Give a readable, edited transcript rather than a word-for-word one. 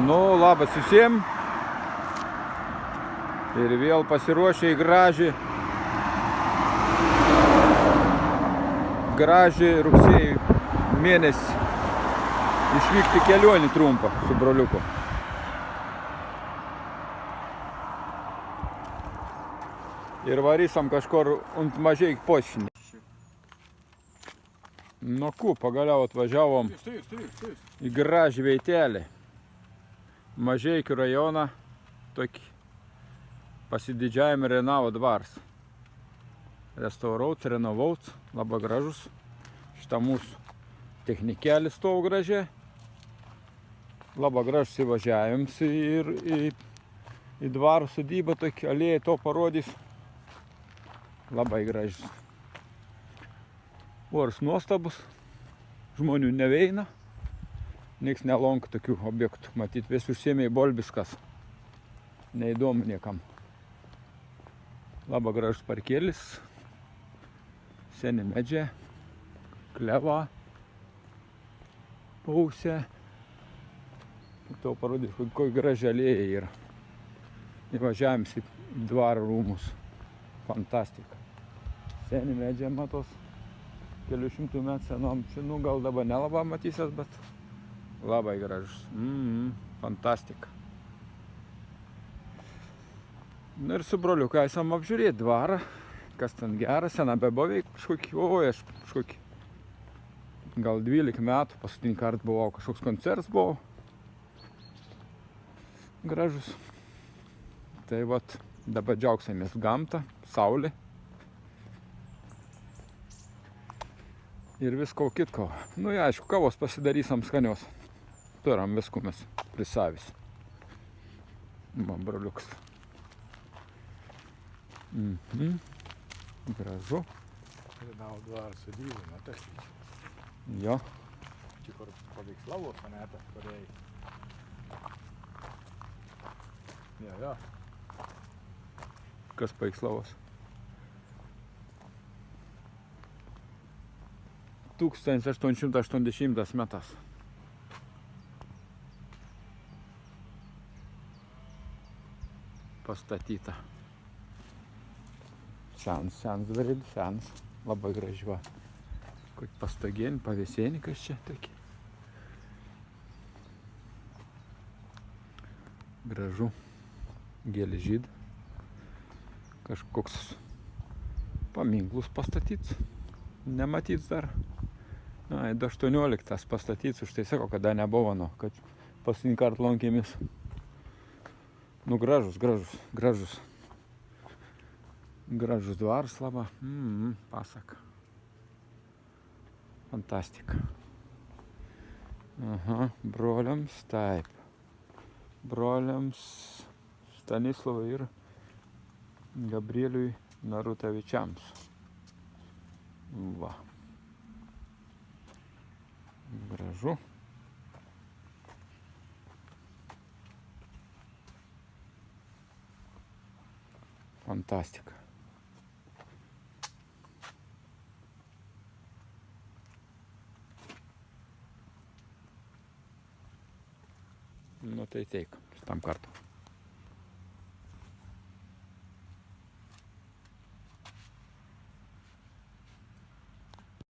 Nu, labas visiems. Ir vėl pasiruošę į gražiai rugsėjį mėnesį išvykti kelionį trumpą su broliuku. Ir varysim kažkur ant mažai pošinį. Nu, pagaliau atvažiavom į gražią vietelę. Mažeikių rajoną, tokį pasididžiavimą Renavo dvaras. Restaurauts, renovauts, labai gražus. Šitą mūsų technikėlis stovo gražiai. Labai gražus įvažiavims ir į dvarų sodybą, tokį alėją to parodys. Labai gražus. Oras nuostabus, žmonių neveina, nieks nelonka tokių objektų. Matyt, vis užsiėmė į bolbiskas. Neįdomu niekam. Labai gražus parkėlis, seni medžiai, kleva, pausė. Tau parodys, kokia graži alėja yra. Įvažiavimas į dvaro rūmus. Fantastika. Seni medžiai matos. Kelių šimtų metų senom. Nu, gal dabar nelabai matysias, bet labai gražus. Fantastika. Nu ir su broliuku esam apžiūrėti dvarą. Kas ten geras, sena bebeveik kažkokį. Gal 12 metų, paskutinį kartą buvau, kažkoks koncertas buvo. Gražus. Tai vat, dabar džiaugsimės gamtą, saulė. Ir visko kitko. Nu, aišku, kavos pasidarysim skanios. Turim visko mes prisavis. Man broliuks. Gražu. Renavo dvarą sodybą, matai. Jo. Čia kur paveikslavos, o ne tas kuriai. Jo. Kas paveikslavos? 1880 metas. Pastatyta. Senas dvarelis, senas. Labai graživa. Kokį pastogėnį, pavėsėnį, kas čia tokį. Gražu. Gėlė žydi. Kažkoks paminklus pastatyts. Nematyts dar. Na, 18 pastatyts, už tai sako, kada nebuvo, kad paskutinį kartą lankėmis. Nu, gražus. Gražus dvaras labai. Pasaka. Fantastika. Aha, broliams, taip. Broliams Stanislavui ir Gabrieliui Narutavičiams. Va. Gražu. Fantastika. Nu tai teik, tam kartu.